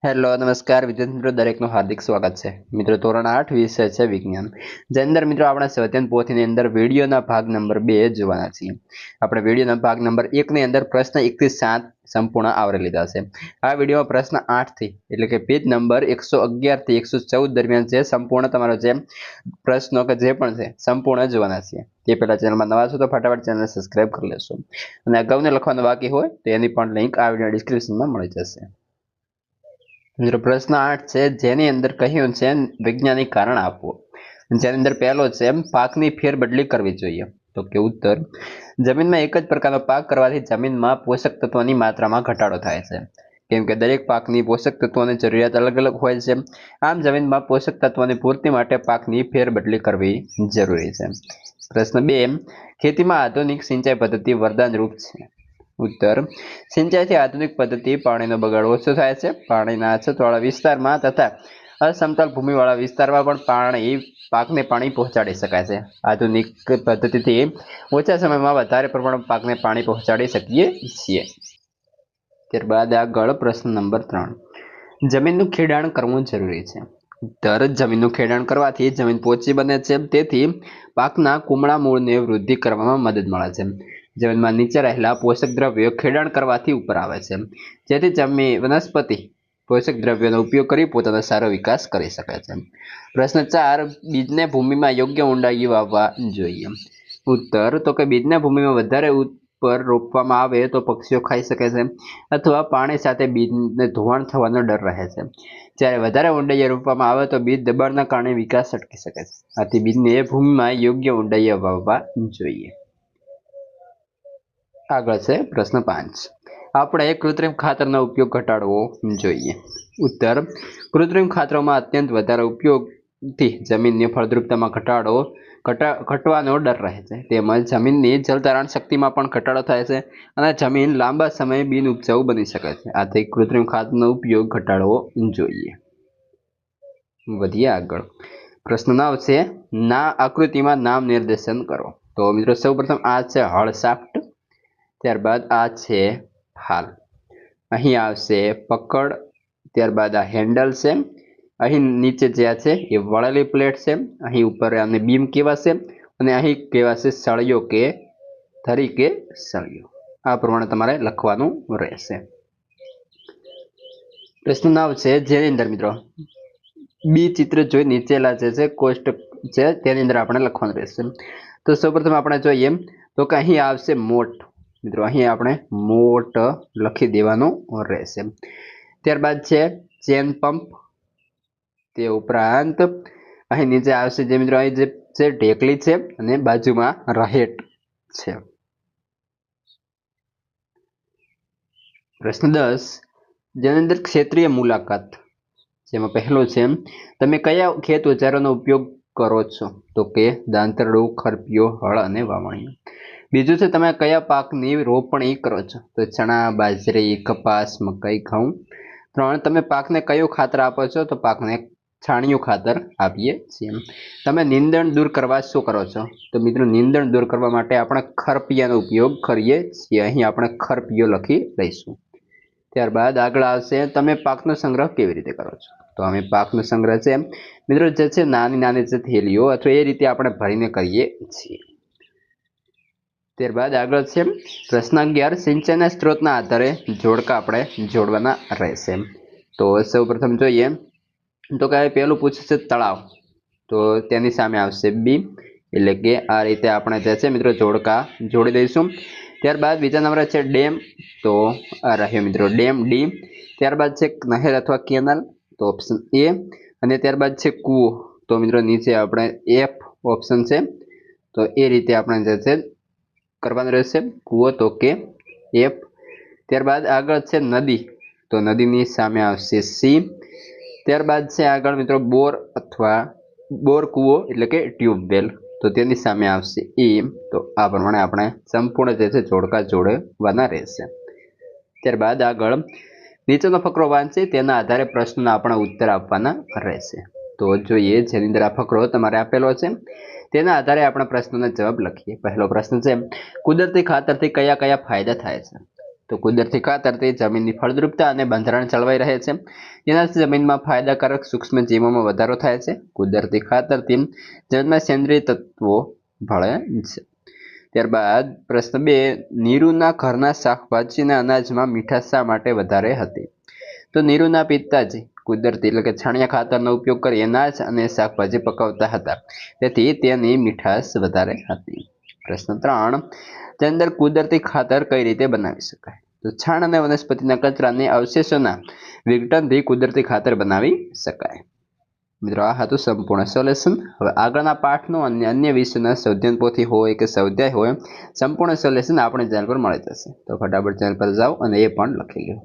Hello નમસ્કાર વિદ્યાર્થી મિત્રો દરેકનું હાર્દિક સ્વાગત છે મિત્રો ધોરણ 8 વિષય છે વિજ્ઞાન જે અંદર મિત્રો આપણે સ્વાધ્યાય પોથીની અંદર વિડીયોના ભાગ નંબર 2 જોવાના છીએ આપણે વિડીયોના ભાગ નંબર 1 ની અંદર પ્રશ્ન 1 થી 7 સંપૂર્ણ આવરી લીધા છે આ વિડીયોમાં પ્રશ્ન 8 થી એટલે કે પેજ નંબર 111 થી 114 દરમિયાન જે સંપૂર્ણ તમારો જે પ્રશ્નો કે જે પણ છે સંપૂર્ણ જોવાના છે તે પહેલા ચેનલમાં નવા છો તો ફટાફટ ચેનલ સબસ્ક્રાઇબ કરી લેશો અને અગાઉને લખવાનું બાકી હોય તો એની પણ લિંક આ વિડીયો ડિસ્ક્રિપ્શનમાં મળી જશે મિત્રો પ્રશ્ન 8 છે જેની અંદર કહ્યું છે વૈજ્ઞાનિક કારણ આપો જેની અંદર પહેલો છે પાકની ફેરબદલી કરવી જોઈએ તો કે ઉત્તર જમીનમાં એક જ પ્રકારનો પાક કરવાથી જમીનમાં પોષક તત્વોની માત્રામાં ઘટાડો થાય છે કેમ કે દરેક પાકની પોષક તત્વોની જરૂરિયાત અલગ અલગ હોય છે આમ જમીનમાં પોષક તત્વોની પૂર્તિ માટે પાકની ફેરબદલી કરવી જરૂરી છે પ્રશ્ન 2 ખેતીમાં આધુનિક સિંચાઈ પદ્ધતિ વરદાનરૂપ છે ઉત્તર સિંચાઈથી આધુનિક પદ્ધતિ પાણીનો બગાડ ઓછો થાય છે પાણીના અછતવાળા વિસ્તારમાં તથા અસમતલ ભૂમિવાળા વિસ્તારમાં પણ પાકને પાણી પહોંચાડી શકાય છે આધુનિક પદ્ધતિથી ઓછા સમયમાં વધારે પ્રમાણમાં પાકને પાણી પહોંચાડી શકીએ છીએ ત્યારબાદ આગળ પ્રશ્ન નંબર 3 જમીનનું ખેડાણ કરવું જરૂરી છે ઉત્તર જમીનનું ખેડાણ કરવાથી જમીન પોચી બને છે તેથી પાકના કુમળા મૂળને વૃદ્ધિ કરવામાં મદદ મળે છે જમીનમાં નીચે રહેલા પોષક દ્રવ્યો ખેડાણ કરવાથી ઉપર આવે છે જેથી જમીન વનસ્પતિ પોષક દ્રવ્યોનો ઉપયોગ કરી પોતાનો સારો વિકાસ કરી શકે છે પ્રશ્ન 4 બીજને ભૂમિમાં યોગ્ય ઊંડાઈએ વાવવા જોઈએ ઉત્તર તો કે બીજને ભૂમિમાં વધારે ઉપર રોપવામાં આવે તો પક્ષીઓ ખાઈ શકે છે અથવા પાણી સાથે બીજને ધોવાણ થવાનો ડર રહે છે જ્યારે વધારે ઊંડાઈએ રોપવામાં આવે તો બીજ દબાણના કારણે વિકાસ અટકી શકે છે આથી બીજને ભૂમિમાં યોગ્ય ઊંડાઈએ વાવવા જોઈએ આગળ છે પ્રશ્ન 5 આપણે કૃત્રિમ ખાતરનો ઉપયોગ ઘટાડવો જોઈએ ઉત્તર કૃત્રિમ ખાતરોમાં અત્યંત વધારે ઉપયોગથી જમીનની ફળદ્રુપતામાં ઘટવાનો ડર રહે છે તેમજ જમીનની જલધારણ શક્તિમાં પણ ઘટાડો થાય છે અને જમીન લાંબા સમયે બિનઉપજાઉ બની શકે છે આથી કૃત્રિમ ખાતરનો ઉપયોગ ઘટાડવો જોઈએ વધીએ આગળ પ્રશ્ન 9 છે ના આકૃતિમાં નામ નિર્દેશન કરો તો મિત્રો સૌપ્રથમ આ છે હળ શાફ્ટ ત્યારબાદ આ છે ફાલ અહીં આવશે પકડ ત્યારબાદ આ હેન્ડલ છે અહીં નીચે જે છે એ વળેલી પ્લેટ છે અહીં ઉપર આને બીમ કહેવાશે અને અહીં કહેવાશે સળિયો કે ધરી કે સળિયો આ પ્રમાણે તમારે લખવાનું રહેશે પ્રશ્ન 9 છે જેની અંદર મિત્રો બી ચિત્ર જોઈ નીચેલા જે છે કોષ્ટક છે તેની અંદર આપણે લખવાનું રહેશે તો સૌપ્રથમ આપણે જોઈએ તો કે અહીં આવશે મોટ મિત્રો અહીં આપણે મોટ લખી દેવાનું રહેશે ત્યારબાદ છે ચેન પંપ તે ઉપરાંત અહીં નીચે આવશે જે મિત્રો અહીં જે છે ઢેકલી છે અને બાજુમાં રહેટ છે પ્રશ્ન 10 જેની અંદર ક્ષેત્રીય મુલાકાત જેમાં પહેલો છે તમે કયા ખેત ઓજારોનો ઉપયોગ કરો છો તો કે દાંતરડું ખરપિયો હળ અને વાવણીઓ બીજું છે તમે કયા પાકની રોપણી કરો છો તો ચણા બાજરી કપાસ મકાઈ ઘઉં 3 તમે પાકને કયું ખાતર આપો છો તો પાકને છાણિયું ખાતર આપીએ છીએ તમે નીંદણ દૂર કરવા શું કરો છો તો મિત્રો નીંદણ દૂર કરવા માટે આપણે ખરપિયાનો ઉપયોગ કરીએ છીએ અહીં આપણે ખરપિયો લખી લઈશું ત્યારબાદ આગળ આવશે તમે પાકનો સંગ્રહ કેવી રીતે કરો છો તો અમે પાકનો સંગ્રહ છે મિત્રો જે છે નાની નાની જે થેલીઓ અથવા એ રીતે આપણે ભરીને કરીએ છીએ ત્યારબાદ આગળ છે પ્રશ્ન 11 સિંચાઈના સ્ત્રોતના આધારે જોડકા આપણે જોડવાના રહેશે તો સૌપ્રથમ જોઈએ તો કે પહેલું પૂછે છે તળાવ તો તેની સામે આવશે બી એટલે કે આ રીતે આપણે જે છે મિત્રો જોડકા જોડી દઈશું ત્યારબાદ બીજા નંબરે છે ડેમ તો આ રહ્યો મિત્રો ડેમ ડી ત્યારબાદ છે નહેર અથવા કેનાલ તો ઓપ્શન એ અને ત્યારબાદ છે કૂવો તો મિત્રો નીચે આપણે એફ ઓપ્શન છે તો એ રીતે આપણે જે છે કરવાનું રહેશે કૂવો તો કે એફ ત્યારબાદ આગળ છે નદી તો નદીની સામે આવશે સી ત્યારબાદ છે આગળ મિત્રો બોર અથવા બોર કૂવો એટલે કે ટ્યુબવેલ તો તેની સામે આવશે એ તો આ પ્રમાણે આપણે સંપૂર્ણ જે છે જોડકા જોડવાના રહેશે ત્યારબાદ આગળ નીચેનો ફકરો વાંચી તેના આધારે પ્રશ્નના આપણે ઉત્તર આપવાના રહેશે તો જોઈએ જેની અંદર આ ફકરો તમારે આપેલો છે તેના આધારે આપણે પ્રશ્નનો જવાબ લખીએ પહેલો પ્રશ્ન છે કુદરતી ખાતરથી કયા કયા ફાયદા થાય છે તો કુદરતી ખાતરથી જમીનની ફળદ્રુપતા અને બંધારણ જળવાઈ રહે છે, જેનાથી જમીનમાં ફાયદાકારક સૂક્ષ્મ જીવોમાં વધારો થાય છે. કુદરતી ખાતરથી જમીનમાં સેન્દ્રિય તત્વો ભળે છે. ત્યારબાદ પ્રશ્ન 2, નીરુના ઘરના શાકભાજીના અનાજમાં મીઠાશ શા માટે વધારે હતી? તો નીરુના પિતાજી કુદરતી એટલે કે છાણિયા ખાતરનો ઉપયોગ કરી અનાજ અને શાકભાજી પકવતા હતા, તેથી તેની મીઠાશ વધારે હતી. પ્રશ્ન 3, તેની અંદર કુદરતી ખાતર કઈ રીતે બનાવી શકાય? તો છાણ અને વનસ્પતિના કચરાની અવશેષોના વિઘટનથી કુદરતી ખાતર બનાવી શકાય. મિત્રો આ હતું સંપૂર્ણ સોલ્યુશન. હવે આગળના પાઠનું અને અન્ય વિષયના સ્વાધ્યાય પોથી હોય કે સ્વાધ્યાય હોય સંપૂર્ણ સોલ્યુશન આપણે ચેનલ પર મળી જશે. તો ફટાફટ ચેનલ પર જાઓ અને એ પણ લખી લો.